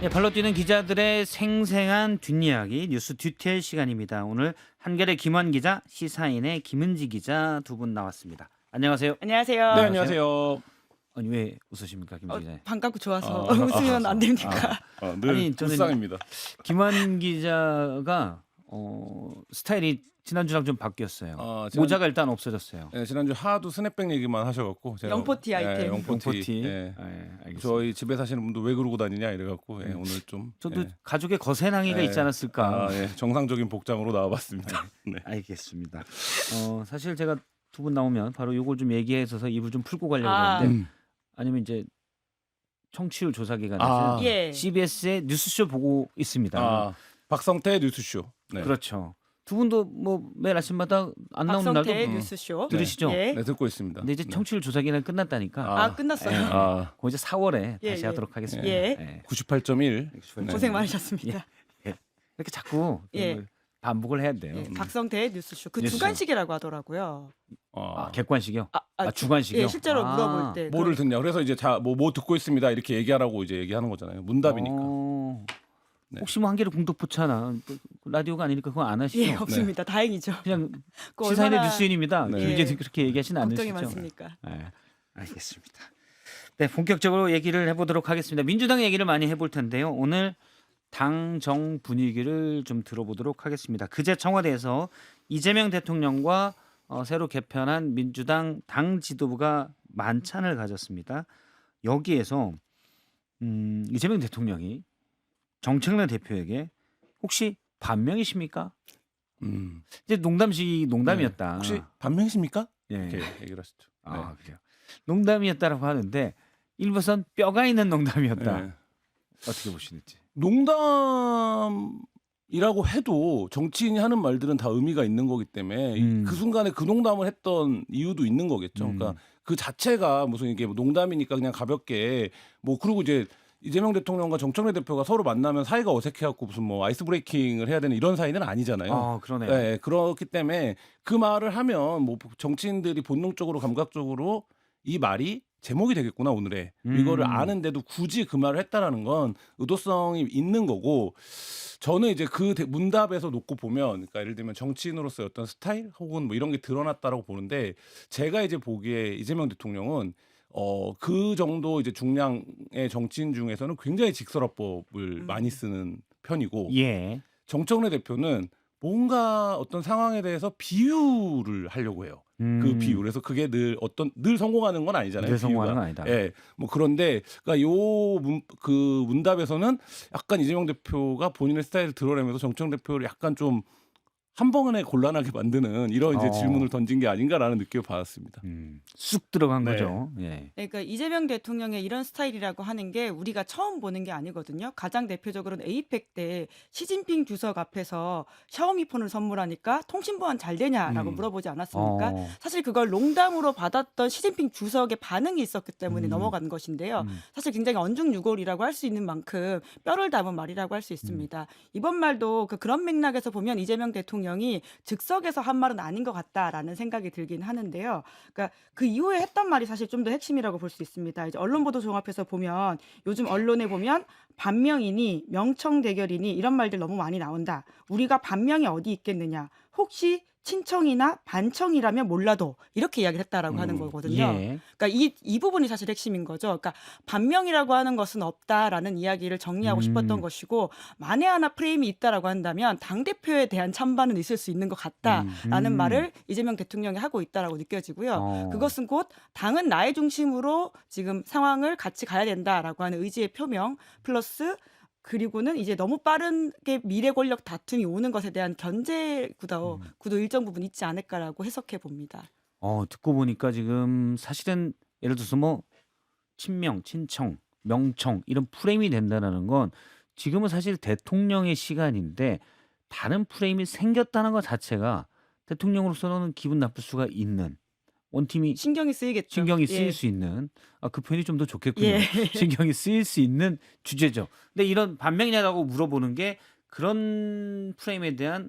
네, 발로 뛰는 기자들의 생생한 뒷이야기 뉴스 뒤텔 시간입니다. 오늘 한겨레 김환 기자, 시사인의 김은지 기자 두 분 나왔습니다. 안녕하세요. 안녕하세요. 네, 안녕하세요. 아니 왜 웃으십니까, 김 기자? 반갑고 좋아서 아, 웃으면 안 됩니까? 늘 아니, 저는- 불쌍입니다. 김환 기자가 스타일이 지난주랑 좀 바뀌었어요. 지난- 모자가 일단 없어졌어요. 네, 지난주 하도 스냅백 얘기만 하셔갖고 제가 영포티 아이템. 영포티. 예. 알겠습니다. 저희 집에 사시는 분도 왜 그러고 다니냐 이래갖고 오늘 좀 저도 예. 가족의 거세낭이가 있지 않았을까. 정상적인 복장으로 나와봤습니다. 네. 알겠습니다. 사실 제가 두 분 나오면 바로 이걸 좀 얘기해서 입을 좀 풀고 가려고 아. 했는데 아니면 이제 청취율 조사 기간에서 아. 예. CBS의 뉴스쇼 보고 있습니다. 박성태 뉴스쇼. 네. 그렇죠. 두 분도 뭐 매일 아침마다 안 나오는 날도 박성태 뉴스쇼. 들으시죠? 예. 네, 듣고 있습니다. 근데 이제 네. 청취율 조사 기간 끝났다니까. 아, 끝났어요. 예. 아, 그거 이제 4월에 예, 다시 예. 하도록 하겠습니다. 예. 98.1. 네. 고생 많으셨습니다. 이렇게 자꾸 예. 반복을 해야 돼요. 예. 박성태 뉴스쇼. 그 뉴스쇼. 주간식이라고 하더라고요. 객관식이요? 주간식이요? 예, 실제로 물어볼 때. 뭐를 듣냐? 그래서 이제 뭐 듣고 있습니다. 이렇게 얘기하라고 이제 얘기하는 거잖아요. 문답이니까. 네. 혹시 뭐 한겨레 공덕포차나 라디오가 아니니까 그거 안 하시죠? 예, 없습니다. 다행이죠. 그냥 그 시사인의 얼마나 뉴스인입니다. 네. 김희재 그렇게 얘기하시는 걱정이 않으시죠? 많습니까? 네, 알겠습니다. 네, 본격적으로 얘기를 해보도록 하겠습니다. 민주당 얘기를 많이 해볼 텐데요. 오늘 당정 분위기를 좀 들어보도록 하겠습니다. 그제 청와대에서 이재명 대통령과 새로 개편한 민주당 당 지도부가 만찬을 가졌습니다. 여기에서 이재명 대통령이 정청래 대표에게 혹시 반명이십니까? 이제 농담이었다. 혹시 반명이십니까? 예. 이렇게 얘기를 하시죠. 아, 그래요. 농담이었다라고 하는데 일부선 뼈가 있는 농담이었다. 네. 어떻게 보시는지. 농담이라고 해도 정치인이 하는 말들은 다 의미가 있는 거기 때문에 그 순간에 그 농담을 했던 이유도 있는 거겠죠. 그러니까 그 자체가 무슨 이게 뭐 농담이니까 그냥 가볍게 뭐 그리고 이제 이재명 대통령과 정청래 대표가 서로 만나면 사이가 어색해갖고 무슨 뭐 아이스 브레이킹을 해야 되는 이런 사이는 아니잖아요. 아, 그러네요. 네, 그렇기 때문에 그 말을 하면 뭐 정치인들이 본능적으로 감각적으로 이 말이 제목이 되겠구나 오늘의 이거를 아는데도 굳이 그 말을 했다라는 건 의도성이 있는 거고 저는 이제 그 문답에서 놓고 보면 그러니까 예를 들면 정치인으로서의 어떤 스타일 혹은 뭐 이런 게 드러났다라고 보는데 제가 이제 보기에 이재명 대통령은 그 정도 이제 중량의 정치인 중에서는 굉장히 직설화법을 많이 쓰는 편이고 예. 정청래 대표는 뭔가 어떤 상황에 대해서 비유를 하려고 해요. 그 비유. 그래서 그게 늘 성공하는 건 아니잖아요. 늘 성공하는 비유가. 건 아니다. 예. 뭐 그런데 그러니까 그 문답에서는 약간 이재명 대표가 본인의 스타일을 드러내면서 정청래 대표를 약간 좀 한 번에 곤란하게 만드는 이런 이제 질문을 던진 게 아닌가라는 느낌을 받았습니다. 쑥 들어간 네. 거죠. 예. 그러니까 이재명 대통령의 이런 스타일이라고 하는 게 우리가 처음 보는 게 아니거든요. 가장 대표적으로는 에이펙 때 시진핑 주석 앞에서 샤오미 폰을 선물하니까 통신 보안 잘 되냐라고 물어보지 않았습니까? 사실 그걸 농담으로 받았던 시진핑 주석의 반응이 있었기 때문에 넘어간 것인데요. 사실 굉장히 언중유골이라고 할 수 있는 만큼 뼈를 담은 말이라고 할 수 있습니다. 이번 말도 그런 맥락에서 보면 이재명 대통령이 즉석에서 한 말은 아닌 것 같다라는 생각이 들긴 하는데요. 그러니까 그 이후에 했던 말이 사실 좀 더 핵심이라고 볼 수 있습니다. 이제 언론 보도 종합해서 보면 요즘 언론에 보면 반명이니 명청 대결이니 이런 말들 너무 많이 나온다. 우리가 반명이 어디 있겠느냐. 혹시 친청이나 반청이라면 몰라도 이렇게 이야기를 했다라고 하는 거거든요. 예. 그러니까 이 부분이 사실 핵심인 거죠. 그러니까 반명이라고 하는 것은 없다라는 이야기를 정리하고 싶었던 것이고 만에 하나 프레임이 있다라고 한다면 당대표에 대한 찬반은 있을 수 있는 것 같다라는 말을 이재명 대통령이 하고 있다라고 느껴지고요. 그것은 곧 당은 나의 중심으로 지금 상황을 같이 가야 된다라고 하는 의지의 표명 플러스 그리고는 이제 너무 빠르게 미래 권력 다툼이 오는 것에 대한 견제 구도 일정 부분 있지 않을까라고 해석해 봅니다. 듣고 보니까 지금 사실은 예를 들어서 뭐 친명, 친청, 명청 이런 프레임이 된다는 건 지금은 사실 대통령의 시간인데 다른 프레임이 생겼다는 것 자체가 대통령으로서는 기분 나쁠 수가 있는 원팀이 신경이 쓰이겠죠. 신경이 쓰일 예. 수 있는 그 표현이 좀 더 좋겠군요. 예. 신경이 쓰일 수 있는 주제죠. 근데 이런 반명이냐라고 물어보는 게 그런 프레임에 대한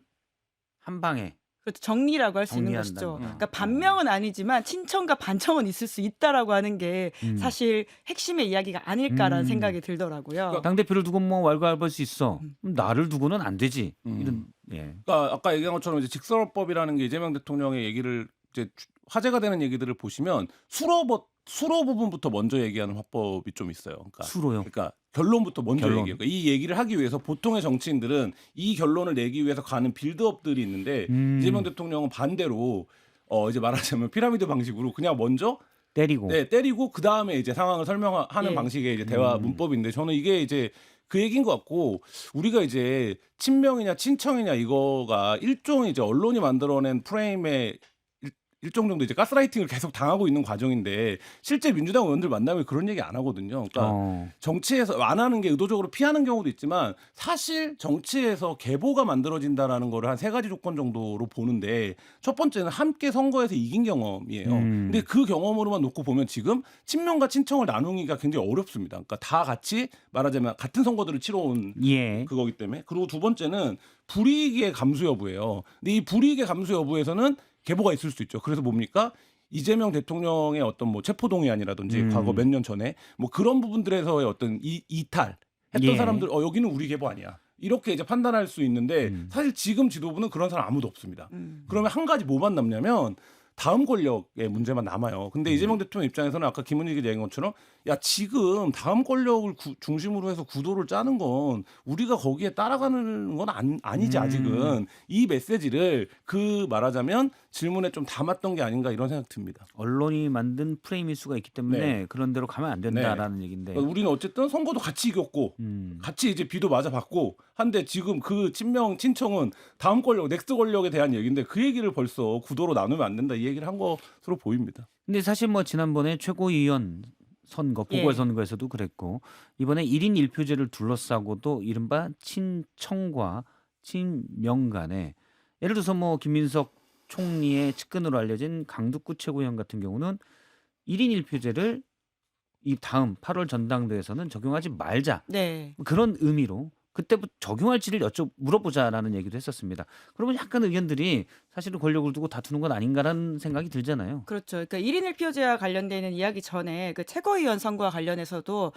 한 방에 그렇죠. 정리라고 할 수 있는 정리한다는 것이죠. 거. 그러니까 반명은 아니지만 친청과 반청은 있을 수 있다라고 하는 게 사실 핵심의 이야기가 아닐까라는 음. 생각이 들더라고요. 당 대표를 두고 뭐 왈가왈부할 수 있어. 그럼 나를 두고는 안 되지. 이런 예. 그러니까 아까 얘기한 것처럼 이제 직선호법이라는 게 이재명 대통령의 얘기를 이제 화제가 되는 얘기들을 보시면 수로 부분부터 먼저 얘기하는 화법이 좀 있어요. 그러니까 수로요. 그러니까 결론부터 먼저 결론. 얘기해요. 그러니까 이 얘기를 하기 위해서 보통의 정치인들은 이 결론을 내기 위해서 가는 빌드업들이 있는데 이재명 대통령은 반대로 이제 말하자면 피라미드 방식으로 그냥 먼저 때리고. 때리고 그 다음에 이제 상황을 설명하는 예. 방식의 이제 대화 문법인데 저는 이게 이제 그 얘기인 것 같고 우리가 이제 친명이냐 친청이냐 이거가 일종의 이제 언론이 만들어낸 프레임의 일종 정도 이제 가스라이팅을 계속 당하고 있는 과정인데 실제 민주당 의원들 만나면 그런 얘기 안 하거든요. 그러니까 정치에서 안 하는 게 의도적으로 피하는 경우도 있지만 사실 정치에서 계보가 만들어진다라는 거를 한 세 가지 조건 정도로 보는데 첫 번째는 함께 선거에서 이긴 경험이에요. 근데 그 경험으로만 놓고 보면 지금 친명과 친청을 나누기가 굉장히 어렵습니다. 그러니까 다 같이 말하자면 같은 선거들을 치러온 예. 그거기 때문에 그리고 두 번째는 불이익의 감수 여부예요. 근데 이 불이익의 감수 여부에서는 계보가 있을 수 있죠. 그래서 뭡니까? 이재명 대통령의 어떤 뭐 체포동의안이라든지 과거 몇 년 전에 뭐 그런 부분들에서의 어떤 이탈 했던 예. 사람들 여기는 우리 계보 아니야. 이렇게 이제 판단할 수 있는데 사실 지금 지도부는 그런 사람 아무도 없습니다. 그러면 한 가지 뭐만 남냐면 다음 권력의 문제만 남아요. 근데 이재명 대통령 입장에서는 아까 김은희 기자 얘기한 것처럼 야 지금 다음 권력을 중심으로 해서 구도를 짜는 건 우리가 거기에 따라가는 건 아니지 아직은 이 메시지를 그 말하자면 질문에 좀 담았던 게 아닌가 이런 생각 듭니다. 언론이 만든 프레임일 수가 있기 때문에 네. 그런 대로 가면 안 된다라는 얘기인데. 그러니까 우리는 어쨌든 선거도 같이 이겼고 같이 이제 비도 맞아 받고 한데 지금 그 친명 친청은 다음 권력 넥스트 권력에 대한 얘기인데 그 얘기를 벌써 구도로 나누면 안 된다 이 얘기를 한 것으로 보입니다. 근데 사실 뭐 지난번에 최고위원 선거 보궐선거에서도 그랬고 이번에 1인 1표제를 둘러싸고도 이른바 친청과 친명 간에 예를 들어서 뭐 김민석 총리의 측근으로 알려진 강두구 최고위원 같은 경우는 1인 1표제를 이 다음 8월 전당대회에서는 적용하지 말자. 네. 그런 의미로 그때부터 적용할지를 물어보자라는 얘기도 했었습니다. 그러면 약간 의견들이 사실은 권력을 두고 다투는 건 아닌가라는 생각이 들잖아요. 그렇죠. 그러니까 1인 1표제와 관련되는 이야기 전에 그 최고위원 선거와 관련해서도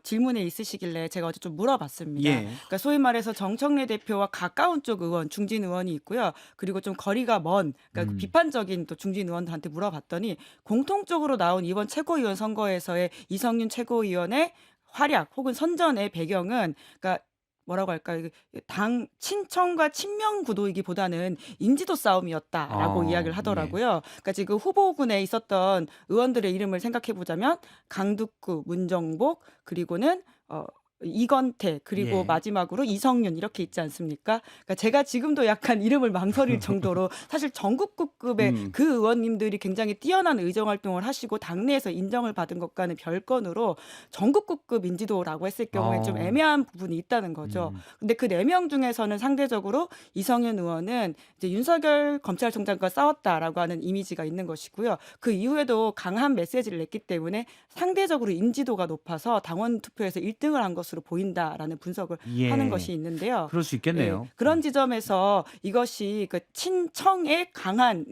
질문에 있으시길래 제가 어제 좀 물어봤습니다. 예. 그러니까 소위 말해서 정청래 대표와 가까운 쪽 의원, 중진 의원이 있고요. 그리고 좀 거리가 먼, 그러니까 비판적인 또 중진 의원들한테 물어봤더니 공통적으로 나온 이번 최고위원 선거에서의 이성윤 최고위원의 활약 혹은 선전의 배경은 그러니까 뭐라고 할까요? 당 친청과 친명 구도이기보다는 인지도 싸움이었다라고 이야기를 하더라고요. 그러니까 지금 후보군에 있었던 의원들의 이름을 생각해 보자면 강두구, 문정복 그리고는 이건태 그리고 예. 마지막으로 이성윤 이렇게 있지 않습니까? 그러니까 제가 지금도 약간 이름을 망설일 정도로 사실 전국급의 그 의원님들이 굉장히 뛰어난 의정 활동을 하시고 당내에서 인정을 받은 것과는 별건으로 전국급 인지도라고 했을 경우에 좀 애매한 부분이 있다는 거죠. 근데 그 4명 중에서는 상대적으로 이성윤 의원은 이제 윤석열 검찰총장과 싸웠다라고 하는 이미지가 있는 것이고요. 그 이후에도 강한 메시지를 냈기 때문에 상대적으로 인지도가 높아서 당원 투표에서 1등을 한 것으로 보인다라는 분석을 예. 하는 것이 있는데요. 그럴 수 있겠네요. 예, 그런 지점에서 이것이 그 친청의 강한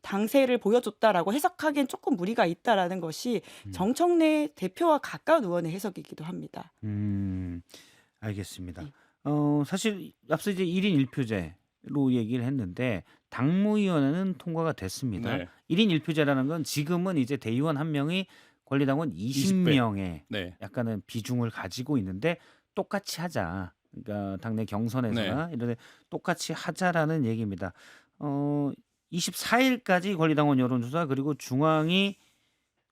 당세를 보여줬다라고 해석하기엔 조금 무리가 있다라는 것이 정청래 대표와 가까운 의원의 해석이기도 합니다. 알겠습니다. 예. 사실 앞서 이제 1인 1표제로 얘기를 했는데 당무위원회는 통과가 됐습니다. 네. 1인 1표제라는 건 지금은 이제 대의원 한 명이 권리당원 20명의 네. 약간은 비중을 가지고 있는데 똑같이 하자. 그러니까 당내 경선에서나 이런 데 똑같이 하자라는 얘기입니다. 24일까지 권리당원 여론조사 그리고 중앙위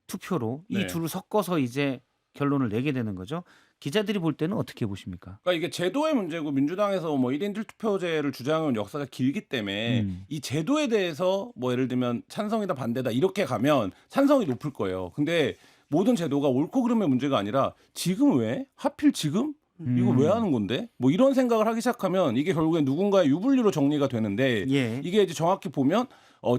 투표로 이 네. 둘을 섞어서 이제 결론을 내게 되는 거죠. 기자들이 볼 때는 어떻게 보십니까? 그러니까 이게 제도의 문제고 민주당에서 뭐 1인 1투표제를 주장해온 역사가 길기 때문에 이 제도에 대해서 뭐 예를 들면 찬성이다 반대다 이렇게 가면 찬성이 높을 거예요. 근데 모든 제도가 옳고 그름의 문제가 아니라 지금 왜? 하필 지금? 이거 왜 하는 건데? 뭐 이런 생각을 하기 시작하면 이게 결국엔 누군가의 유불리로 정리가 되는데 예. 이게 이제 정확히 보면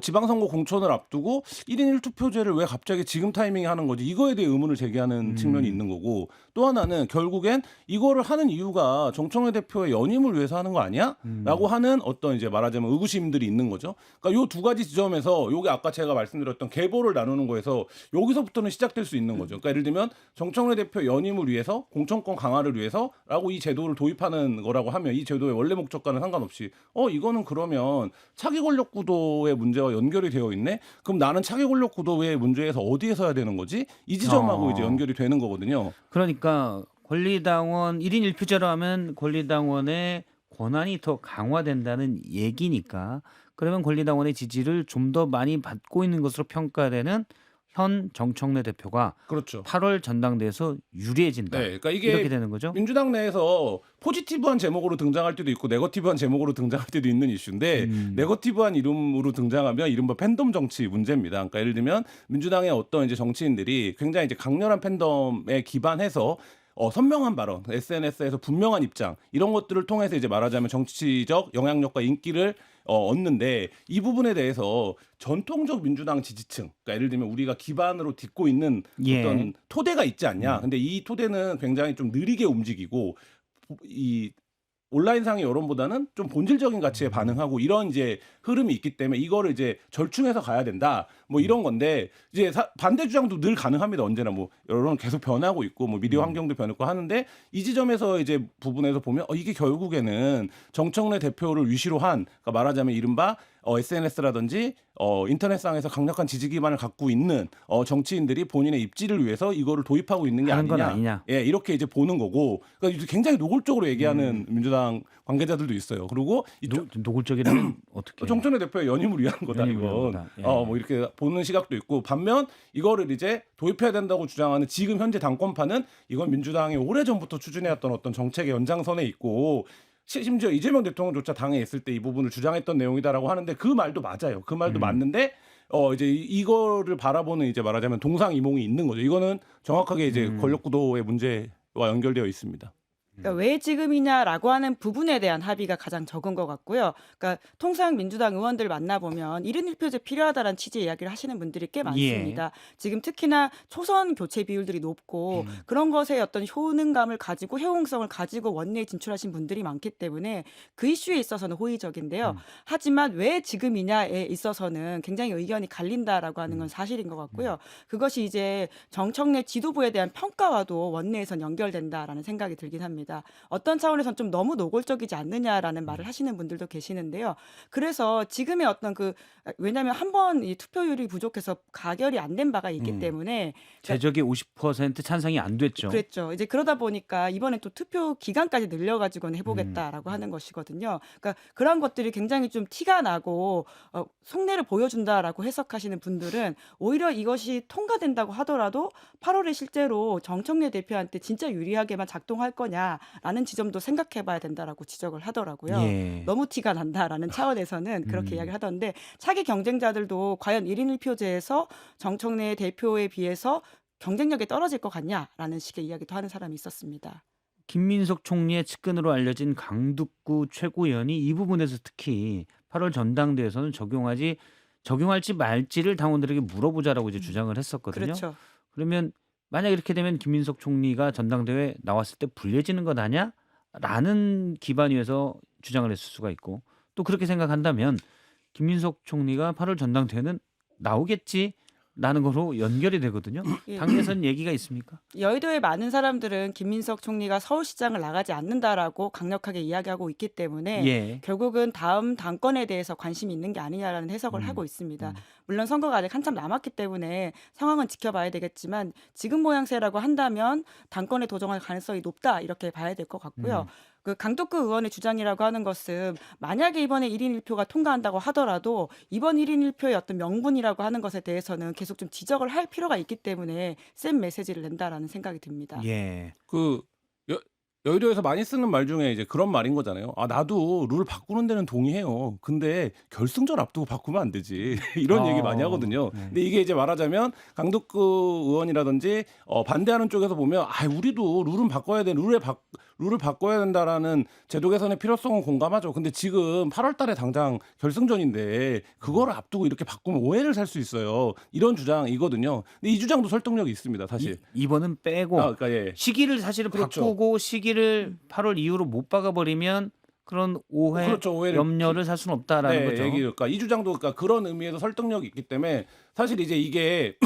지방선거 공천을 앞두고 1인 1투표제를 왜 갑자기 지금 타이밍에 하는 거지? 이거에 대해 의문을 제기하는 측면이 있는 거고 또 하나는 결국엔 이거를 하는 이유가 정청래 대표의 연임을 위해서 하는 거 아니야? 라고 하는 어떤 이제 말하자면 의구심들이 있는 거죠. 그러니까 요 두 가지 지점에서 요게 아까 제가 말씀드렸던 계보를 나누는 거에서 여기서부터는 시작될 수 있는 거죠. 그러니까 예를 들면 정청래 대표 연임을 위해서 공천권 강화를 위해서라고 이 제도를 도입하는 거라고 하면 이 제도의 원래 목적과는 상관없이 이거는 그러면 차기 권력 구도의 문제와 연결이 되어 있네. 그럼 나는 차기 권력 구도의 문제에서 어디에서 해야 되는 거지? 이 지점하고 이제 연결이 되는 거거든요. 그러니까 권리당원 1인 1표제로 하면 권리당원의 권한이 더 강화된다는 얘기니까 그러면 권리당원의 지지를 좀 더 많이 받고 있는 것으로 평가되는 현 정청래 대표가 그렇죠. 8월 전당대회에서 유리해진다. 네, 그러니까 이게 이렇게 되는 거죠. 민주당 내에서 포지티브한 제목으로 등장할 때도 있고 네거티브한 제목으로 등장할 때도 있는 이슈인데 네거티브한 이름으로 등장하면 이른바 팬덤 정치 문제입니다. 그러니까 예를 들면 민주당의 어떤 이제 정치인들이 굉장히 이제 강렬한 팬덤에 기반해서 선명한 발언, SNS에서 분명한 입장 이런 것들을 통해서 이제 말하자면 정치적 영향력과 인기를 얻는데 이 부분에 대해서 전통적 민주당 지지층, 그러니까 예를 들면 우리가 기반으로 딛고 있는 예. 어떤 토대가 있지 않냐. 근데 이 토대는 굉장히 좀 느리게 움직이고 이 온라인상의 여론보다는 좀 본질적인 가치에 반응하고 이런 이제 흐름이 있기 때문에 이거를 이제 절충해서 가야 된다. 뭐 이런 건데 이제 반대 주장도 늘 가능합니다. 언제나 뭐 여론은 계속 변하고 있고 뭐 미디어 환경도 변했고 하는데 이 지점에서 이제 부분에서 보면 이게 결국에는 정청래 대표를 위시로 한 그러니까 말하자면 이른바 SNS라든지 인터넷상에서 강력한 지지 기반을 갖고 있는 정치인들이 본인의 입지를 위해서 이거를 도입하고 있는 게 하는 건 아니냐. 아니냐. 예, 이렇게 이제 보는 거고. 그러니까 굉장히 노골적으로 얘기하는 민주당 관계자들도 있어요. 그리고 노골적이라면 어떻게? 정청래 대표의 연임을 위한 거다 연임을 위한 이건. 거다. 예. 뭐 이렇게 보는 시각도 있고 반면 이거를 이제 도입해야 된다고 주장하는 지금 현재 당권파는 이건 민주당이 오래전부터 추진해왔던 어떤 정책의 연장선에 있고 심지어 이재명 대통령조차 당에 있을 때 이 부분을 주장했던 내용이다라고 하는데 그 말도 맞아요. 그 말도 맞는데 이제 이거를 바라보는 이제 말하자면 동상이몽이 있는 거죠. 이거는 정확하게 이제 권력 구도의 문제와 연결되어 있습니다. 그러니까 왜 지금이냐라고 하는 부분에 대한 합의가 가장 적은 것 같고요. 그러니까 통상 민주당 의원들 만나보면 1인 1표제 필요하다라는 취지의 이야기를 하시는 분들이 꽤 많습니다. 지금 특히나 초선 교체 비율들이 높고 그런 것에 어떤 효능감을 가지고 효용성을 가지고 원내에 진출하신 분들이 많기 때문에 그 이슈에 있어서는 호의적인데요. 하지만 왜 지금이냐에 있어서는 굉장히 의견이 갈린다라고 하는 건 사실인 것 같고요. 그것이 이제 정청래 지도부에 대한 평가와도 원내에선 연결된다라는 생각이 들긴 합니다. 어떤 차원에서는 좀 너무 노골적이지 않느냐라는 말을 하시는 분들도 계시는데요. 그래서 지금의 어떤 왜냐하면 한 번 이 투표율이 부족해서 가결이 안 된 바가 있기 때문에 제적이 50% 찬성이 안 됐죠. 그랬죠. 이제 그러다 보니까 이번에 또 투표 기간까지 늘려가지고는 해보겠다라고 하는 것이거든요. 그러니까 그런 것들이 굉장히 좀 티가 나고 속내를 보여준다라고 해석하시는 분들은 오히려 이것이 통과된다고 하더라도 8월에 실제로 정청래 대표한테 진짜 유리하게만 작동할 거냐라는 지점도 생각해봐야 된다라고 지적을 하더라고요. 예. 너무 티가 난다라는 차원에서는 그렇게 이야기를 하던데 차기 경쟁자들도 과연 1인 1표제에서 정청래 대표에 비해서 경쟁력이 떨어질 것 같냐라는 식의 이야기도 하는 사람이 있었습니다. 김민석 총리의 측근으로 알려진 강두구 최고위원이 이 부분에서 특히 8월 전당대회에서는 적용할지 말지를 당원들에게 물어보자라고 이제 주장을 했었거든요. 그렇죠. 그러면 만약 이렇게 되면 김민석 총리가 전당대회 나왔을 때 불리해지는 것 아니야? 라는 기반 위에서 주장을 했을 수가 있고 또 그렇게 생각한다면 김민석 총리가 8월 전당대회는 나오겠지? 라는 거로 연결이 되거든요. 예. 당에서는 얘기가 있습니까? 여의도의 많은 사람들은 김민석 총리가 서울시장을 나가지 않는다라고 강력하게 이야기하고 있기 때문에 예. 결국은 다음 당권에 대해서 관심이 있는 게 아니냐라는 해석을 하고 있습니다. 물론 선거가 아직 한참 남았기 때문에 상황은 지켜봐야 되겠지만 지금 모양새라고 한다면 당권에 도전할 가능성이 높다 이렇게 봐야 될 것 같고요. 그 강덕구 의원의 주장이라고 하는 것은 만약에 이번에 1인 1표가 통과한다고 하더라도 이번 1인 1표의 어떤 명분이라고 하는 것에 대해서는 계속 좀 지적을 할 필요가 있기 때문에 센 메시지를 낸다라는 생각이 듭니다. 예. 여의도에서 많이 쓰는 말 중에 이제 그런 말인 거잖아요. 나도 룰 바꾸는 데는 동의해요. 근데 결승전 앞두고 바꾸면 안 되지. 이런 얘기 많이 하거든요. 근데 이게 이제 말하자면 강덕구 의원이라든지 반대하는 쪽에서 보면 우리도 룰은 바꿔야 돼. 룰을 바꿔야 된다라는 제도 개선의 필요성은 공감하죠. 근데 지금 8월 달에 당장 결승전인데 그거를 앞두고 이렇게 바꾸면 오해를 살 수 있어요. 이런 주장이거든요. 근데 이 주장도 설득력이 있습니다. 사실. 이번은 빼고 그러니까 예. 시기를 사실은 그렇죠. 바꾸고 시기를 8월 이후로 못 박아버리면 그런 오해, 그렇죠. 오해를 염려를 살 수는 없다라는 거죠. 그러니까 이 주장도 그러니까 그런 의미에서 설득력이 있기 때문에 사실 이제 이게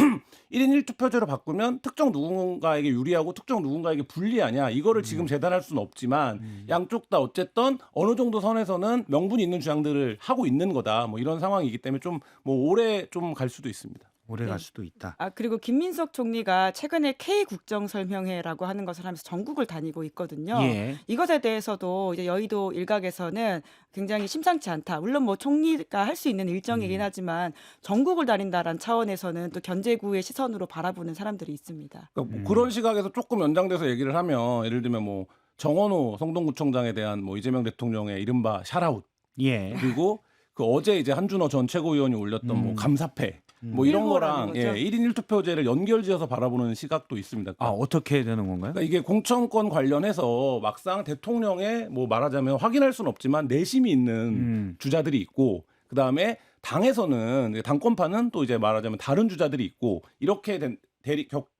1인 1투표제로 바꾸면 특정 누군가에게 유리하고 특정 누군가에게 불리하냐 이거를 지금 재단할 수는 없지만 양쪽 다 어쨌든 어느 정도 선에서는 명분이 있는 주장들을 하고 있는 거다. 뭐 이런 상황이기 때문에 좀 뭐 오래 좀 갈 수도 있습니다. 오래 갈 네. 수도 있다. 그리고 김민석 총리가 최근에 K 국정 설명회라고 하는 것을 하면서 전국을 다니고 있거든요. 예. 이것에 대해서도 이제 여의도 일각에서는 굉장히 심상치 않다. 물론 뭐 총리가 할 수 있는 일정이긴 하지만 전국을 다닌다라는 차원에서는 또 견제구의 시선으로 바라보는 사람들이 있습니다. 그러니까 뭐 그런 시각에서 조금 연장돼서 얘기를 하면 예를 들면 뭐 정원호 성동구청장에 대한 뭐 이재명 대통령의 이른바 샤라웃 예. 그리고 그 어제 이제 한준호 전 최고위원이 올렸던 뭐 감사패 뭐 이런 일고라는 거랑 거죠. 1인 1투표제를 연결지어서 바라보는 시각도 있습니다. 아, 어떻게 되는 건가요? 그러니까 이게 공천권 관련해서 막상 대통령의 뭐 말하자면 확인할 수는 없지만 내심이 있는 주자들이 있고 그다음에 당에서는 당권파는 또 이제 말하자면 다른 주자들이 있고 이렇게 된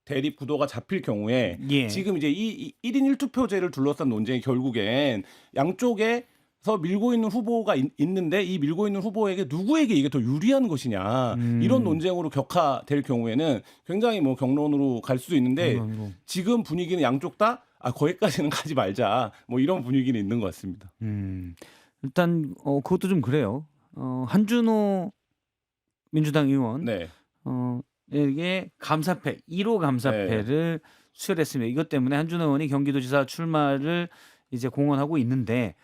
대립 구도가 잡힐 경우에 예. 지금 이제 이 1인 1투표제를 둘러싼 논쟁이 결국엔 양쪽에서 밀고 있는 후보가 있는데 이 밀고 있는 후보에게 누구에게 이게 더 유리한 것이냐 이런 논쟁으로 격화될 경우에는 굉장히 뭐 경론으로 갈 수도 있는데 경론으로. 지금 분위기는 양쪽 다 거기까지는 가지 말자 뭐 이런 분위기는 있는 것 같습니다. 일단 그것도 좀 그래요. 한준호 민주당 의원 네. 에게 감사패 1호 감사패를 수여했습니다. 이것 때문에 한준호 의원이 경기도지사 출마를 이제 공언하고 있는데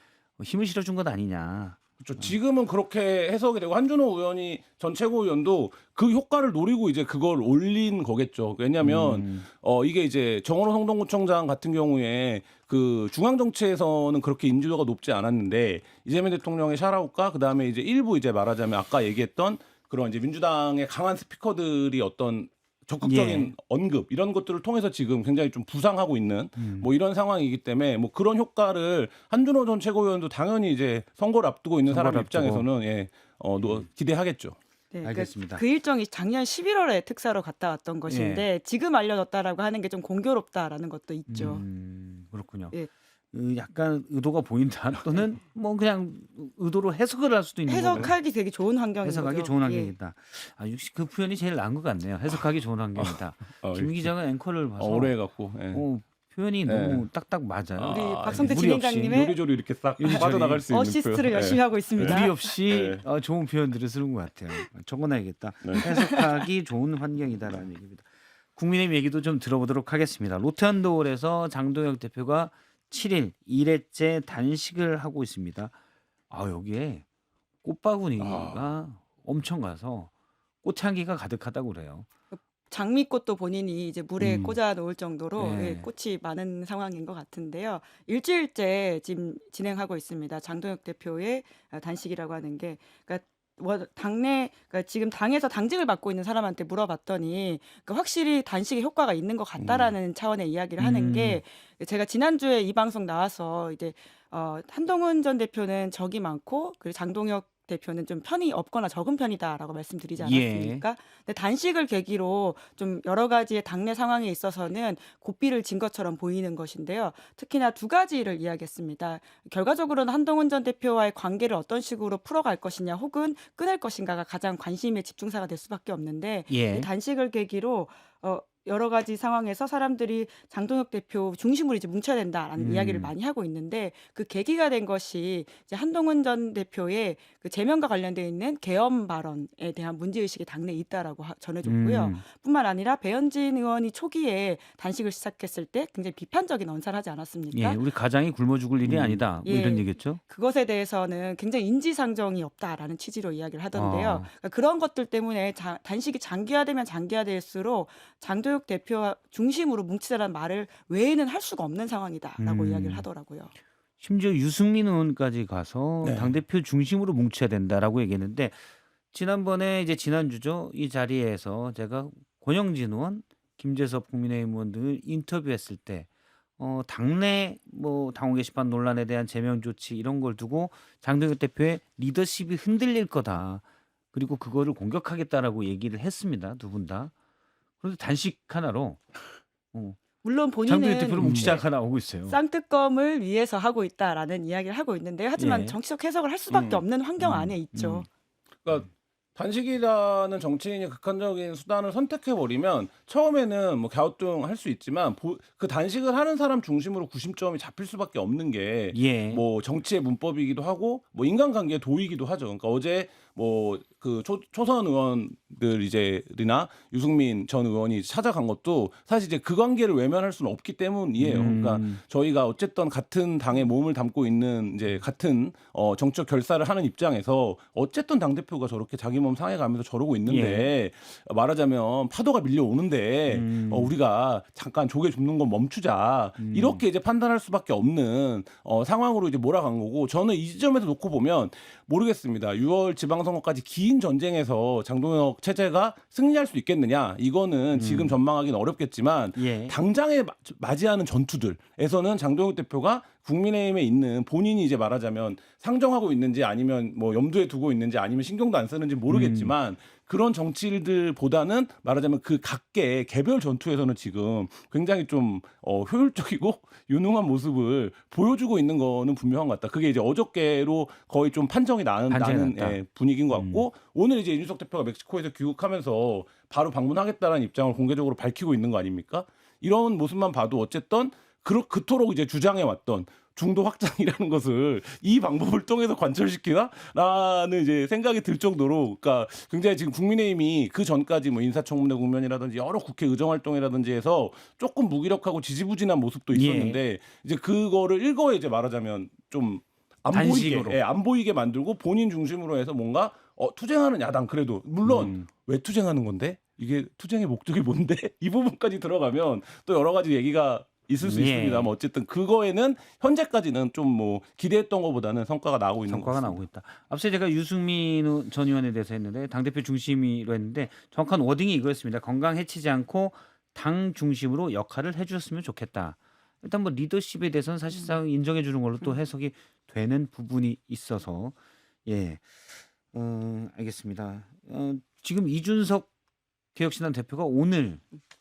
힘을 실어준 것 아니냐. 그렇죠. 지금은 그렇게 해석이 되고 한준호 의원이 전 최고위원도 그 효과를 노리고 이제 그걸 올린 거겠죠. 왜냐하면 이게 이제 정원호 성동구청장 같은 경우에 그 중앙 정치에서는 그렇게 인지도가 높지 않았는데 이재명 대통령의 샤라웃과 그다음에 이제 일부 이제 말하자면 아까 얘기했던 그런 이제 민주당의 강한 스피커들이 어떤 적극적인 언급 이런 것들을 통해서 지금 굉장히 좀 부상하고 있는 뭐 이런 상황이기 때문에 뭐 그런 효과를 한준호 전 최고위원도 당연히 이제 선거를 앞두고 있는 사람 선거를 앞두고. 입장에서는 기대하겠죠. 네, 알겠습니다. 그 일정이 작년 11월에 특사로 갔다 왔던 것인데 지금 알려졌다라고 하는 게 좀 공교롭다라는 것도 있죠. 그렇군요. 예. 약간 의도가 보인다 또는 뭐 그냥 의도로 해석을 할 수도 있는 거고요. 해석하기 되게 좋은 환경인 해석하기 거죠. 좋은 예. 환경이다. 역시 그 표현이 제일 나은 것 같네요. 해석하기 좋은 환경이다. 김 기자가 앵커를 봐서 오래 해갖고 표현이 너무 딱딱 맞아요. 우리 박성태 무리 없이 진행장님의 요리조리 이렇게 싹 요리조리 빠져나갈 수 있는 어시스트를 표현. 열심히 하고 있습니다. 무리 없이 좋은 표현들을 쓰는 것 같아요. 적어놔야겠다. 해석하기 좋은 환경이다라는 얘기입니다. 국민의힘 얘기도 좀 들어보도록 하겠습니다. 롯데한도홀에서 장동혁 대표가 7일 2회째 단식을 하고 있습니다. 여기에 꽃바구니가 엄청 가서 꽃향기가 가득하다고 그래요. 장미꽃도 본인이 이제 물에 꽂아 놓을 정도로 네. 꽃이 많은 상황인 것 같은데요. 일주일째 지금 진행하고 있습니다. 장동혁 대표의 단식이라고 하는 게 그러니까 그러니까 지금 당에서 당직을 맡고 있는 사람한테 물어봤더니 그러니까 확실히 단식에 효과가 있는 것 같다라는 차원의 이야기를 하는 게 제가 지난주에 이 방송 나와서 이제 한동훈 전 대표는 적이 많고 그리고 장동혁 대표는 좀 편이 없거나 적은 편이다라고 말씀드리지 않았습니까? 근데 단식을 계기로 좀 여러 가지의 당내 상황에 있어서는 고삐를 진 것처럼 보이는 것인데요. 특히나 두 가지를 이야기했습니다. 결과적으로는 한동훈 전 대표와의 관계를 어떤 식으로 풀어갈 것이냐 혹은 끊을 것인가가 가장 관심의 집중사가 될 수밖에 없는데 이 단식을 계기로 여러 가지 상황에서 사람들이 장동혁 대표 중심으로 이제 뭉쳐야 된다라는 이야기를 많이 하고 있는데 그 계기가 된 것이 이제 한동훈 전 대표의 그 제명과 관련되어 있는 계엄 발언에 대한 문제의식이 당내에 있다라고 전해졌고요. 뿐만 아니라 배현진 의원이 초기에 단식을 시작했을 때 굉장히 비판적인 언사를 하지 않았습니까? 우리 가장이 굶어 죽을 일이 아니다. 뭐 이런 얘기겠죠. 그것에 대해서는 굉장히 인지상정이 없다라는 취지로 이야기를 하던데요. 그러니까 그런 것들 때문에 단식이 장기화되면 장기화될수록 장동혁 대표 중심으로 뭉치자라는 말을 외에는 할 수가 없는 상황이다라고 이야기를 하더라고요. 심지어 유승민 의원까지 가서 당대표 중심으로 뭉쳐야 된다라고 얘기했는데 지난번에 이제 지난주죠. 이 자리에서 제가 권영진 의원, 김재섭 국민의힘 의원 등을 인터뷰했을 때 당내 뭐 당원 게시판 논란에 대한 제명 조치 이런 걸 두고 장동혁 대표의 리더십이 흔들릴 거다. 그리고 그거를 공격하겠다라고 얘기를 했습니다. 두 분 다. 그런데 단식 하나로 물론 장동혁 대표를 본인은 묵시자 네, 하나 오고 있어요. 쌍특검을 위해서 하고 있다라는 이야기를 하고 있는데요. 하지만 예. 정치적 해석을 할 수밖에 음. 없는 환경 안에 있죠. 그러니까 단식이라는 정치인이 극한적인 수단을 선택해 버리면 처음에는 뭐 갸우뚱할 수 있지만 그 단식을 하는 사람 중심으로 구심점이 잡힐 수밖에 없는 게 예. 뭐 정치의 문법이기도 하고 뭐 인간관계의 도이기도 하죠. 그러니까 어제 뭐 그 초선 의원들 이제나 유승민 전 의원이 찾아간 것도 사실 이제 그 관계를 외면할 수는 없기 때문이에요. 그러니까 저희가 어쨌든 같은 당에 몸을 담고 있는 이제 같은 정치적 결사를 하는 입장에서 어쨌든 당 대표가 저렇게 자기 몸 상해가면서 저러고 있는데 말하자면 파도가 밀려오는데 우리가 잠깐 조개 줍는 건 멈추자 이렇게 이제 판단할 수밖에 없는 상황으로 이제 몰아간 거고 저는 이 지점에서 놓고 보면 모르겠습니다. 6월 지방선거까지 긴 전쟁에서 장동혁 체제가 승리할 수 있겠느냐 이거는 지금 전망하기는 어렵겠지만 예. 당장에 맞이하는 전투들에서는 장동혁 대표가 국민의힘에 있는 본인이 이제 말하자면 상정하고 있는지 아니면 뭐 염두에 두고 있는지 아니면 신경도 안 쓰는지 모르겠지만 그런 정치들보다는 말하자면 그 각계 개별 전투에서는 지금 굉장히 좀 효율적이고 유능한 모습을 보여주고 있는 거는 분명한 것 같다. 그게 이제 어저께로 거의 좀 판정이 나는 났다. 분위기인 것 같고 오늘 이제 이준석 대표가 멕시코에서 귀국하면서 바로 방문하겠다는 입장을 공개적으로 밝히고 있는 거 아닙니까? 이런 모습만 봐도 어쨌든 그토록 이제 주장해 왔던 중도 확장이라는 것을 이 방법을 통해서 관철시키나라는 이제 생각이 들 정도로, 그러니까 굉장히 지금 국민의힘이 그 전까지 뭐 인사청문회 국면이라든지 여러 국회 의정 활동이라든지 해서 조금 무기력하고 지지부진한 모습도 있었는데 이제 그거를 일거에 이제 말하자면 좀 안 단식으로. 보이게, 안 보이게 만들고 본인 중심으로 해서 뭔가 투쟁하는 야당 그래도 물론 왜 투쟁하는 건데 이게 투쟁의 목적이 뭔데 이 부분까지 들어가면 또 여러 가지 얘기가 있을 수 있습니다만 어쨌든 그거에는 현재까지는 좀 뭐 기대했던 것보다는 성과가 나오고 있는 성과가 것 나오고 있다. 앞서 제가 유승민 전 의원에 대해서 했는데 당대표 중심으로 했는데 정확한 워딩이 이거였습니다. 건강 해치지 않고 당 중심으로 역할을 해주셨으면 좋겠다. 일단 뭐 리더십에 대해서는 사실상 인정해 주는 걸로 또 해석이 되는 부분이 있어서 알겠습니다. 지금 이준석 개혁신당 대표가 오늘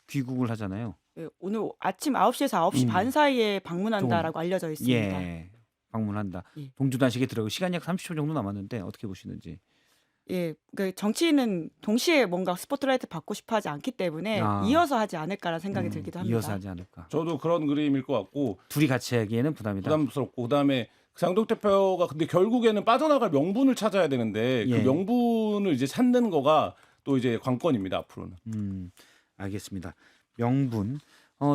귀국을 하잖아요. 예, 오늘 아침 9시에서 9시 반 사이에 방문한다라고 알려져 있습니다. 예, 방문한다. 예. 동주단식에 들어가고 시간이 약 30분 정도 남았는데 어떻게 보시는지. 예, 그 정치인은 동시에 뭔가 스포트라이트 받고 싶어 하지 않기 때문에 이어서 하지 않을까라는 생각이 들기도 합니다. 이어서 하지 않을까. 저도 그런 그림일 것 같고 둘이 같이 하기에는 부담이다. 부담스럽고 그다음에 장동혁 대표가 근데 결국에는 빠져나갈 명분을 찾아야 되는데 그 명분을 이제 찾는 거가 또 이제 관건입니다 앞으로는. 알겠습니다. 명분.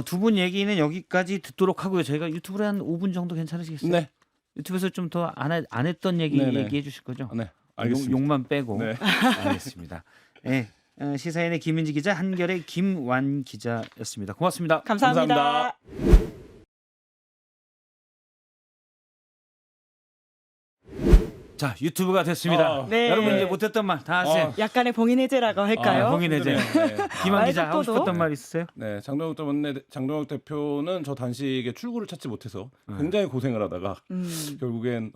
두 분 얘기는 여기까지 듣도록 하고요. 저희가 유튜브로 한 5분 정도 괜찮으시겠어요? 네. 유튜브에서 좀 더 안 했던 얘기 네네. 얘기해 주실 거죠? 네. 알겠습니다. 욕만 빼고. 네. 알겠습니다. 네. 시사인의 김은지 기자, 한결의 김완 기자였습니다. 고맙습니다. 감사합니다. 감사합니다. 자, 유튜브가 됐습니다. 네. 여러분 이제 못했던 말 다 하세요. 약간의 봉인 해제라고 할까요? 봉인 해제. 네. 김완 기자 하고 속도도? 싶었던 말 있으세요? 네, 장동혁 대표는 저 단식의 출구를 찾지 못해서 굉장히 고생을 하다가 결국엔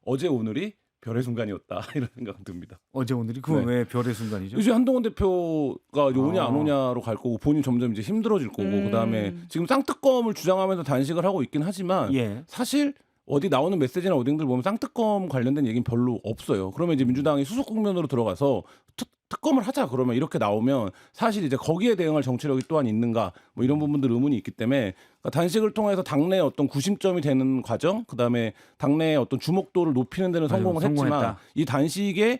어제 오늘이 별의 순간이었다 이런 생각 듭니다. 어제 오늘이 그건 네. 왜 별의 순간이죠? 이제 한동훈 대표가 이제 오냐 안 오냐로 갈 거고 본인 점점 이제 힘들어질 거고 그다음에 지금 쌍특검을 주장하면서 단식을 하고 있긴 하지만 사실 어디 나오는 메시지나 어딘들 보면 쌍특검 관련된 얘기는 별로 없어요. 그러면 이제 민주당이 수속 국면으로 들어가서 특검을 하자 그러면 이렇게 나오면 사실 이제 거기에 대응할 정치력이 또한 있는가 뭐 이런 부분들 의문이 있기 때문에 그러니까 단식을 통해서 당내 어떤 구심점이 되는 과정 그다음에 당내의 어떤 주목도를 높이는 데는 성공을 했지만 성공했다. 이 단식에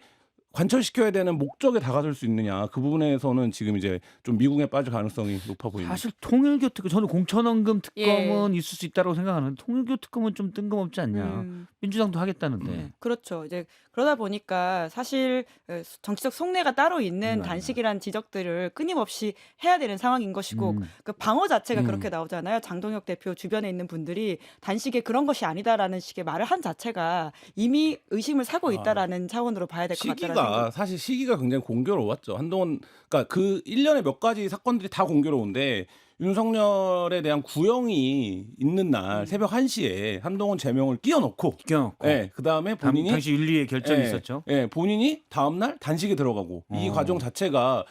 관철시켜야 되는 목적에 다가설 수 있느냐 그 부분에서는 지금 이제 좀 미궁에 빠질 가능성이 높아 보입니다. 사실 통일교 특검 저는 공천원금 특검은 있을 수 있다고 생각하는데 통일교 특검은 좀 뜬금없지 않냐. 민주당도 하겠다는데. 그렇죠. 이제 그러다 보니까 사실 정치적 속내가 따로 있는 단식이라는 지적들을 끊임없이 해야 되는 상황인 것이고 그 방어 자체가 그렇게 나오잖아요. 장동혁 대표 주변에 있는 분들이 단식에 그런 것이 아니다라는 식의 말을 한 자체가 이미 의심을 사고 있다라는 차원으로 봐야 될 것 같다는 생각. 사실 시기가 굉장히 공교로웠죠. 한동안 그러니까 그 1년에 몇 가지 사건들이 다 공교로운데 윤석열에 대한 구형이 있는 날 새벽 1시에 한동훈 제명을 끼워넣고 끼워놓고 그다음에 본인이 당시 윤리의 결정이 예, 있었죠. 본인이 다음 날 단식에 들어가고 이 어. 과정 자체가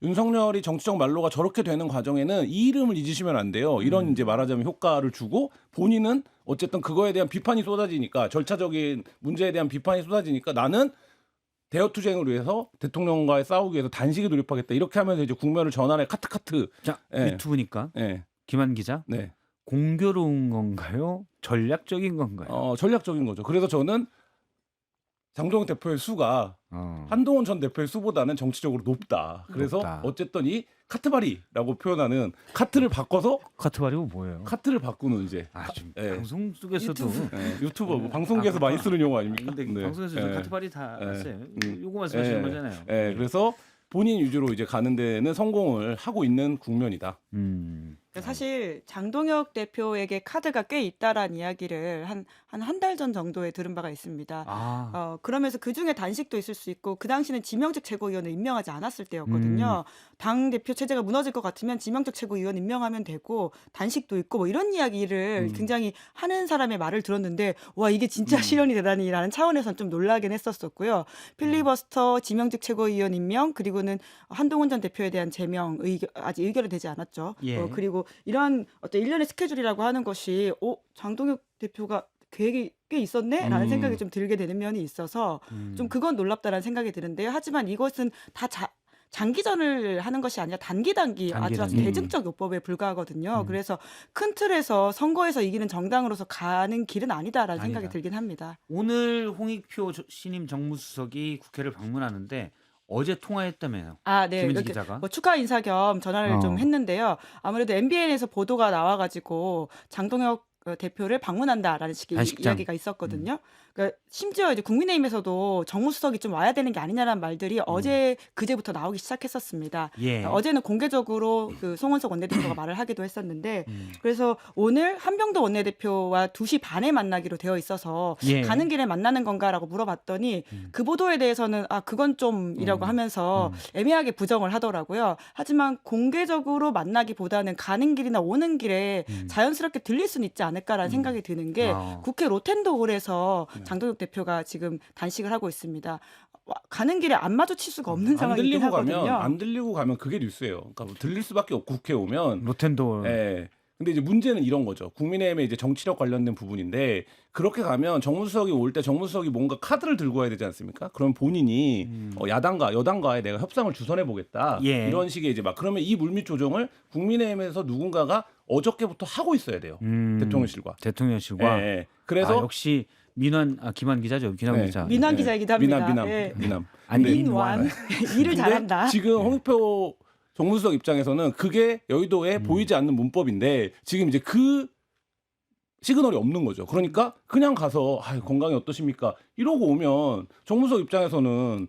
윤석열이 정치적 말로가 저렇게 되는 과정에는 이 이름을 잊으시면 안 돼요. 이런 이제 말하자면 효과를 주고 본인은 어쨌든 그거에 대한 비판이 쏟아지니까 절차적인 문제에 대한 비판이 쏟아지니까 나는 대여투쟁을 위해서 대통령과의 싸우기 위해서 단식에 돌입하겠다. 이렇게 하면서 이제 국면을 전환해 카트. 자, 예. 유튜브니까 예. 김한 기자 네. 공교로운 건가요? 전략적인 건가요? 전략적인 거죠. 그래서 저는 장동혁 대표의 수가 한동훈 전 대표의 수보다는 정치적으로 높다. 그래서 높다. 어쨌든 이 카트바리라고 표현하는 카트를 바꿔서 카트바리고 뭐예요? 카트를 바꾸는 이제 좀 예. 방송 속에서도 유튜버 뭐 방송계에서 많이 쓰는 용어 아닙니까? 근데 네. 방송에서 예. 카트바리 다 예. 했어요. 요거 말씀하시는 거잖아요. 예, 그래서 본인 위주로 이제 가는 데는 성공을 하고 있는 국면이다. 사실 장동혁 대표에게 카드가 꽤 있다라는 이야기를 한 달 전 정도에 들은 바가 있습니다. 그러면서 그 중에 단식도 있을 수 있고 그 당시는 지명직 최고위원을 임명하지 않았을 때였거든요. 당 대표 체제가 무너질 것 같으면 지명직 최고위원 임명하면 되고 단식도 있고 뭐 이런 이야기를 굉장히 하는 사람의 말을 들었는데 와 이게 진짜 실현이 되다니라는 차원에서는 좀 놀라긴 했었었고요. 필리버스터 지명직 최고위원 임명 그리고는 한동훈 전 대표에 대한 제명 아직 의결이 되지 않았죠. 예. 그리고 이러한 어떤 일련의 스케줄이라고 하는 것이 장동혁 대표가 계획이 꽤 있었네라는 생각이 좀 들게 되는 면이 있어서 좀 그건 놀랍다라는 생각이 드는데요. 하지만 이것은 다 장기전을 하는 것이 아니라 단기 아주 대증적 요법에 불과하거든요. 그래서 큰 틀에서 선거에서 이기는 정당으로서 가는 길은 아니다라는 생각이 들긴 합니다. 오늘 홍익표 신임 정무수석이 국회를 방문하는데 어제 통화했다며요. 네. 김은지 이렇게 기자가. 뭐 축하 인사 겸 전화를 좀 했는데요. 아무래도 MBN에서 보도가 나와가지고 장동혁 대표를 방문한다라는 식의 단식장. 이야기가 있었거든요. 그러니까 심지어 이제 국민의힘에서도 정무수석이 좀 와야 되는 게 아니냐라는 말들이 어제 그제부터 나오기 시작했었습니다. 예. 어제는 공개적으로 그 송원석 원내대표가 말을 하기도 했었는데 그래서 오늘 한병도 원내대표와 2시 반에 만나기로 되어 있어서 예. 가는 길에 만나는 건가라고 물어봤더니 그 보도에 대해서는 그건 좀이라고 하면서 애매하게 부정을 하더라고요. 하지만 공개적으로 만나기보다는 가는 길이나 오는 길에 자연스럽게 들릴 수는 있지 않을까라는 생각이 드는 게 국회 로텐도홀에서 장동혁 대표가 지금 단식을 하고 있습니다. 가는 길에 안 마주칠 수가 없는 상황이긴 하거든요. 안 들리고 가면 그게 뉴스예요. 그러니까 뭐 들릴 수밖에 없고 국회 오면 로텐도. 예. 근데 이제 문제는 이런 거죠. 국민의힘의 이제 정치력 관련된 부분인데 그렇게 가면 정무수석이 올 때 정무수석이 뭔가 카드를 들고 와야 되지 않습니까? 그럼 본인이 야당과 여당과의 내가 협상을 주선해 보겠다. 예. 이런 식의 이제 막 그러면 이 물밑 조정을 국민의힘에서 누군가가 어저께부터 하고 있어야 돼요. 대통령실과. 대통령실과. 예. 그래서 역시 김한 기자죠. 김한 기자. 민환 기자이기도 합니다. 미남. 아니 근데 민완. 일을 잘한다. 지금 홍익표 정무수석 입장에서는 그게 여의도에 보이지 않는 문법인데 지금 이제 그 시그널이 없는 거죠. 그러니까 그냥 가서 건강이 어떠십니까? 이러고 오면 정무수석 입장에서는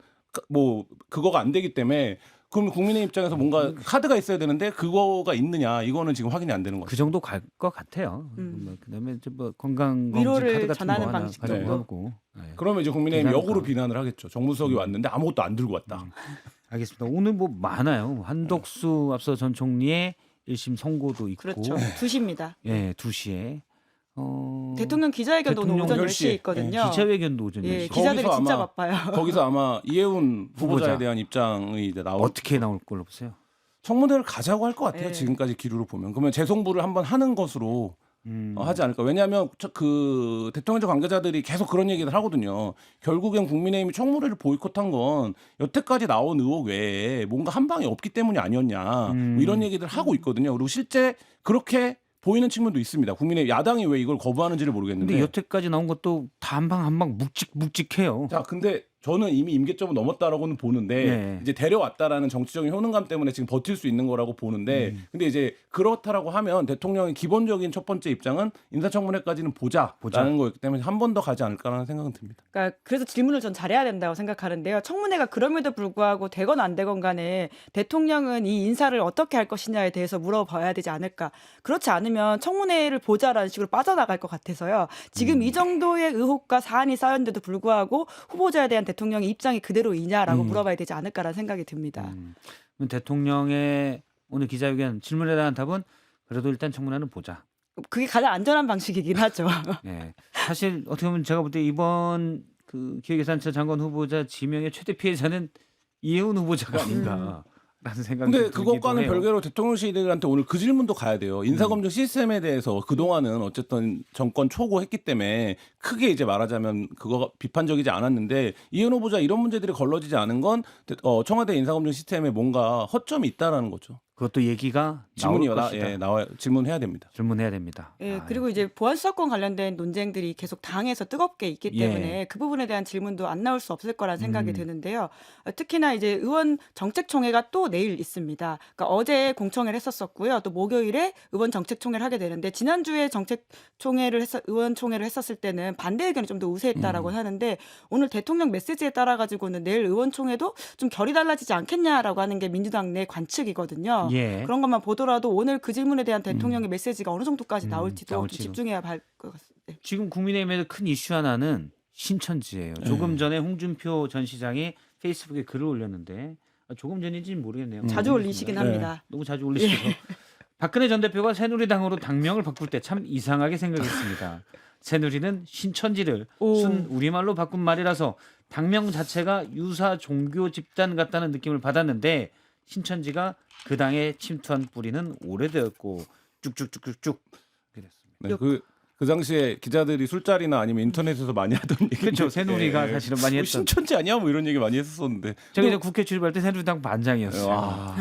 뭐 그거가 안 되기 때문에 그럼 국민의 입장에서 뭔가 카드가 있어야 되는데 그거가 있느냐 이거는 지금 확인이 안 되는 거죠. 그 정도 갈 것 같아요. 그다음에 뭐 건강 검진 위로를 카드 같은 전하는 거 하나 방식 가지고 정도. 하고. 네. 그러면 이제 국민의힘 괜찮을까? 역으로 비난을 하겠죠. 정무수석이 왔는데 아무것도 안 들고 왔다. 알겠습니다. 오늘 뭐 많아요. 한덕수 앞서 전 총리의 1심 선고도 있고. 그렇죠. 2시입니다. 예, 2시에. 대통령 기자회견도 오늘 오전 10시에 있거든요. 기자회견도 오전 10시. 기자들이 거기서 진짜 아마 바빠요. 거기서 아마 이혜훈 후보자에 후보자. 대한 입장이 이제 어떻게 나올 걸로 보세요? 청문회를 가자고 할 것 같아요. 네. 지금까지 기류로 보면. 그러면 재송부를 한번 하는 것으로 하지 않을까. 왜냐하면 그 대통령실 관계자들이 계속 그런 얘기를 하거든요. 결국엔 국민의힘이 청문회를 보이콧한 건 여태까지 나온 의혹 외에 뭔가 한 방이 없기 때문이 아니었냐. 뭐 이런 얘기들 하고 있거든요. 그리고 실제 그렇게 보이는 측면도 있습니다. 국민의 야당이 왜 이걸 거부하는지를 모르겠는데. 근데 여태까지 나온 것도 다 한 방 한 방 묵직해요. 자, 근데 저는 이미 임계점을 넘었다라고는 보는데 네. 이제 데려왔다라는 정치적인 효능감 때문에 지금 버틸 수 있는 거라고 보는데 근데 이제 그렇다라고 하면 대통령의 기본적인 첫 번째 입장은 인사청문회까지는 보자라는 거였기 때문에 한 번 더 가지 않을까라는 생각은 듭니다. 그러니까 그래서 질문을 전 잘해야 된다고 생각하는데요. 청문회가 그럼에도 불구하고 되건 안 되건 간에 대통령은 이 인사를 어떻게 할 것이냐에 대해서 물어봐야 되지 않을까. 그렇지 않으면 청문회를 보자라는 식으로 빠져나갈 것 같아서요. 지금 이 정도의 의혹과 사안이 쌓였는데도 불구하고 후보자에 대한 대통령의 입장이 그대로이냐라고 물어봐야 되지 않을까라는 생각이 듭니다. 대통령의 오늘 기자회견 질문에 대한 답은 그래도 일단 청문회는 보자. 그게 가장 안전한 방식이긴 하죠. 예. 사실 어떻게 보면 제가 볼 때 이번 그 기획예산처 장관 후보자 지명의 최대 피해자는 이혜훈 후보자가 아닌가라는 생각이 근데 들기도 그것과는 해요. 별개로 대통령실한테 오늘 그 질문도 가야 돼요. 인사검증 시스템에 대해서 그동안은 어쨌든 정권 초고했기 때문에 크게 이제 말하자면 그거 비판적이지 않았는데 이현 후보자 이런 문제들이 걸러지지 않은 건 청와대 인사검증 시스템에 뭔가 허점이 있다라는 거죠. 그것도 얘기가 질문이 나올 것이다. 나와 질문해야 됩니다. 질문해야 됩니다. 예, 아, 그리고 이제 보안 수사권 관련된 논쟁들이 계속 당에서 뜨겁게 있기 예. 때문에 그 부분에 대한 질문도 안 나올 수 없을 거란 생각이 음. 드는데요. 특히나 이제 의원 정책총회가 또 내일 있습니다. 그러니까 어제 공청회를 했었었고요. 또 목요일에 의원 정책총회를 하게 되는데 지난주에 의원총회를 했었을 때는 반대 의견이 좀 더 우세했다라고 하는데 오늘 대통령 메시지에 따라 가지고는 내일 의원총회도 좀 결이 달라지지 않겠냐라고 하는 게 민주당 내 관측이거든요. 예. 그런 것만 보더라도 오늘 그 질문에 대한 대통령의 메시지가 어느 정도까지 나올지도 좀 나올지도. 집중해야 할 것 같습니다. 네. 지금 국민의힘에서 큰 이슈 하나는 신천지예요. 조금 전에 홍준표 전 시장이 페이스북에 글을 올렸는데 조금 전인지는 모르겠네요. 자주 올리시긴 네. 합니다. 너무 자주 올리시고 박근혜 전 대표가 새누리당으로 당명을 바꿀 때 참 이상하게 생각했습니다. 새누리는 신천지를 오. 순 우리말로 바꾼 말이라서 당명 자체가 유사 종교 집단 같다는 느낌을 받았는데 신천지가 그 당에 침투한 뿌리는 오래되었고 쭉쭉쭉쭉쭉 이렇게 됐습니다. 네, 그 당시에 기자들이 술자리나 아니면 인터넷에서 많이 하던 얘기. 그렇죠. 새누리가 사실은 많이 했던. 신천지 아니야? 뭐 이런 얘기 많이 했었는데. 제가 이제 국회 출입할 때 새누리당 반장이었어요. 와.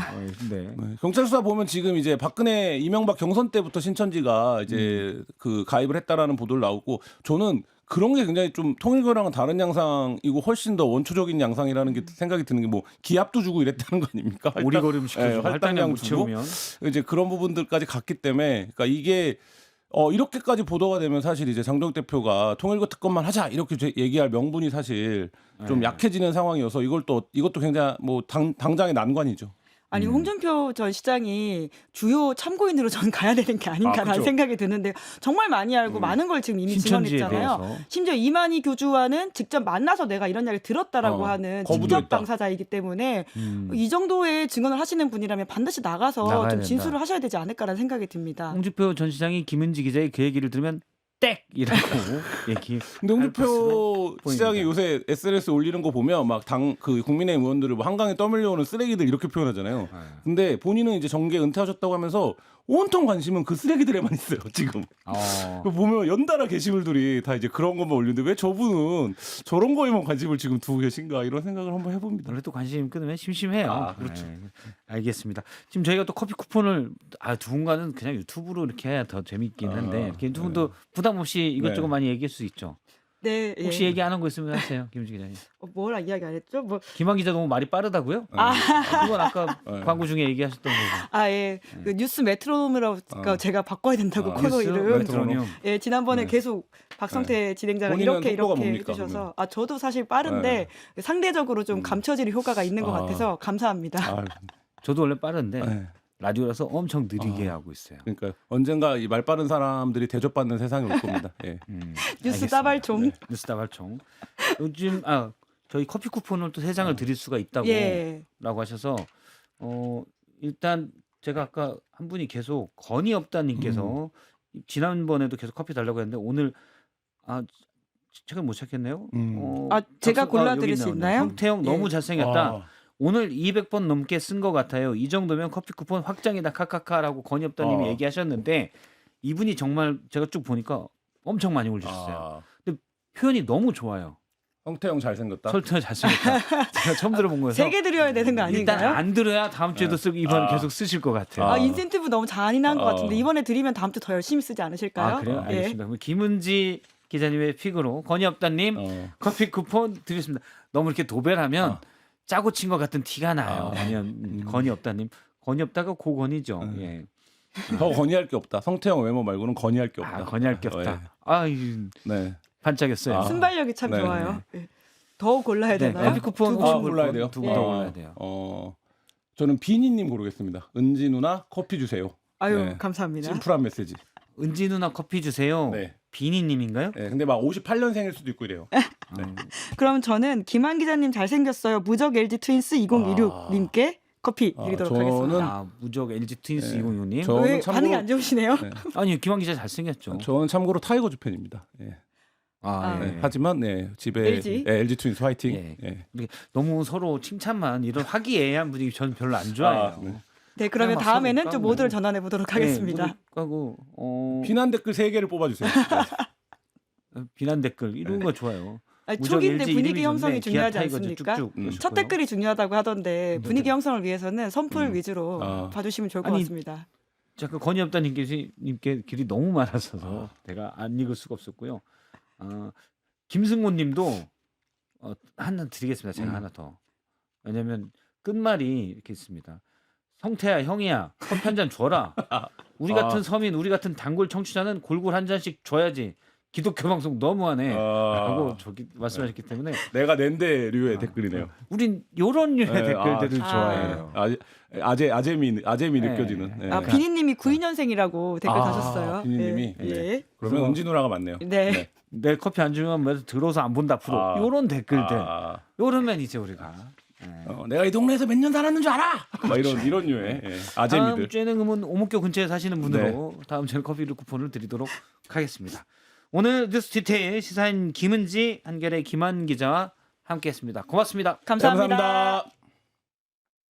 네. 네, 경찰 수사 보면 지금 이제 박근혜 이명박 경선 때부터 신천지가 이제 그 가입을 했다라는 보도를 나오고 저는 그런 게 굉장히 좀 통일교랑은 다른 양상이고 훨씬 더 원초적인 양상이라는 게 생각이 드는 게 뭐 기합도 주고 이랬다는 거 아닙니까? 오리걸음 시켜주고 할당량 주고 묻혀오면 이제 그런 부분들까지 갔기 때문에 그러니까 이게 이렇게까지 보도가 되면 사실 이제 장동혁 대표가 통일교 특검만 하자 이렇게 얘기할 명분이 사실 좀 네. 약해지는 상황이어서 이것도 굉장히 뭐 당장의 난관이죠. 아니 홍준표 전 시장이 주요 참고인으로 전 가야 되는 게 아닌가라는 그쵸. 생각이 드는데 정말 많이 알고 많은 걸 지금 이미 신천지에 증언했잖아요. 대해서. 심지어 이만희 교주와는 직접 만나서 내가 이런 이야기를 들었다라고 하는 거부도 직접 했다. 당사자이기 때문에 이 정도의 증언을 하시는 분이라면 반드시 나가서 나가야 좀 된다. 진술을 하셔야 되지 않을까라는 생각이 듭니다. 홍준표 전 시장이 김은지 기자의 그 얘기를 들으면 땡이라고 얘기. 근데 홍준표 보입니다. 시장이 요새 SNS 올리는 거 보면 막 그 국민의힘 의원들을 뭐 한강에 떠밀려오는 쓰레기들 이렇게 표현하잖아요. 근데 본인은 이제 정계 은퇴하셨다고 하면서 온통 관심은 그 쓰레기들에만 있어요 지금. 그 보면 연달아 게시물들이 다 이제 그런 것만 올리는데 왜 저분은 저런 거에만 관심을 지금 두고 계신가 이런 생각을 한번 해봅니다. 원래 또 관심 끊으면 심심해요. 아, 그렇죠. 네. 알겠습니다. 지금 저희가 또 커피 쿠폰을 두 분과는 그냥 유튜브로 이렇게 해야 더 재밌긴 한데 이렇게 두 분도 부담 없이 이것저것 네. 많이 얘기할 수 있죠. 네, 예. 혹시 얘기 안 한 거 있으면 하세요, 김은지 기자님. 뭐라 이야기 안 했죠? 뭐 김한 기자 너무 말이 빠르다고요? 그건 아까 광고 중에 얘기하셨던 거고. 예. 그 뉴스 메트로놈이라고 제가 바꿔야 된다고 코너 뉴스 이름. 메트로놈. 예, 지난번에 네. 계속 박성태 진행자가 본인은 이렇게 속도가 이렇게 뭡니까, 해주셔서 저도 사실 빠른데 상대적으로 좀 감춰질 효과가 있는 것 같아서 감사합니다. 아, 저도 원래 빠른데 네. 라디오라서 엄청 느리게 하고 있어요. 그러니까 언젠가 이 말 빠른 사람들이 대접받는 세상이 올 겁니다. 예. 뉴스 알겠습니다. 따발총. 뉴스 다발총. 요즘 저희 커피 쿠폰을 또 3장을 드릴 수가 있다고 예. 라고 하셔서 일단 제가 아까 한 분이 계속 건이 없다님께서 지난번에도 계속 커피 달라고 했는데 오늘 책을 못 찾겠네요. 제가 여기 골라드릴 수 나오네요. 있나요? 성태형 예. 너무 잘생겼다. 아, 오늘 200번 넘게 쓴 것 같아요. 이 정도면 커피 쿠폰 확장이다 카카카라고 건이 없다님이 얘기하셨는데 이분이 정말 제가 쭉 보니까 엄청 많이 올리셨어요. 근데 표현이 너무 좋아요. 성태형 잘생겼다. 설탕 잘생겼다. 제가 처음 들어본 거여서 3개 드려야 되는 거 일단 아닌가요? 안 들어야 다음 주에도 쓰고 이번 계속 쓰실 것 같아요. 인센티브 너무 잔인한 것 같은데 이번에 드리면 다음 주 더 열심히 쓰지 않으실까요? 그래요? 예. 알겠습니다. 그럼 김은지 기자님의 픽으로 건이 없다님 커피 쿠폰 드리겠습니다. 너무 이렇게 도배하면 짜고 친 것 같은 티가 나요. 아니면 건이 없다님 건이 없다가 고건이죠. 예. 더 건의할 게 없다. 성태형 외모 말고는 건의할 게 없다. 건의할 게 없다. 네. 반짝였어요. 순발력이 참 네, 좋아요. 예. 더 골라야 네, 되나요? 커피 쿠폰 두 분 골라야 돼요? 두분 더 골라야 돼요. 저는 비니님 고르겠습니다. 은지 누나 커피 주세요. 아유, 네. 감사합니다. 심플한 메시지. 은지 누나 커피 주세요. 네. 비니님인가요? 네, 근데 막 58년생일 수도 있고 이래요. 그럼 저는 김한 기자님 잘생겼어요. 무적 LG 트윈스 2016님께 커피 아, 드리도록 저는- 하겠습니다. 아, 무적 LG 트윈스 네. 206님. 저- 왜 저는 반응이 참고로- 안 좋으시네요? 네. 아니 김한 기자 잘생겼죠. 저는 참고로 타이거즈 팬입니다. 예. 아, 네. 하지만 네, 집에 LG? LG 트윈스 화이팅. 예. 예. 너무 서로 칭찬만 이런 화기애애한 분위기 저는 별로 안 좋아해요. 아, 네. 네, 그러면 막 다음에는 서로 좀 까고. 모드를 전환해 보도록 하겠습니다. 하고 비난 댓글 3개를 뽑아주세요. 비난 댓글 이런 거 좋아요. 아니, 무적 초기인데 LG 분위기 이름이 형성이 좋네. 중요하지 기아 타이거즈 않습니까? 쭉쭉 첫 첫 댓글이 중요하다고 하던데 분위기 형성을 위해서는 선풀 위주로 아. 봐주시면 좋을 것 아니, 같습니다. 잠깐 건의 없다님께 길이 너무 많았어서 아. 내가 안 읽을 수가 없었고요. 김승곤님도 하나 드리겠습니다. 제가 하나 더. 왜냐하면 끝말이 이렇게 있습니다. 성태야 형이야 커피 한 잔 줘라. 우리 같은 서민 우리 같은 단골 청취자는 골골 한 잔씩 줘야지. 기독교 방송 너무하네. 라고 저기 말씀하셨기 때문에 내가 낸데류의 댓글이네요. 우린 요런 류의 네, 댓글들을 아. 좋아해요. 아재미 네. 느껴지는. 예. 아, 비니님이 92년생이라고 댓글 아, 다셨어요. 비니님이? 예. 예. 그러면 은지 누나가 맞네요. 네. 내 커피 안 주면 뭐 들어서 안 본다 앞으로 아. 요런 댓글들 아, 요러면 이제 우리가 내가 이 동네에서 몇 년 살았는 줄 알아? 막 이런 류의 예. 다음 아재미들. 주에는 그러면 오목교 근처에 사시는 분으로 다음 주에 커피를 쿠폰을 드리도록 하겠습니다. 오늘 뉴스 디테일 시사인 김은지 한결의 김한 기자와 함께했습니다. 고맙습니다. 감사합니다. 감사합니다.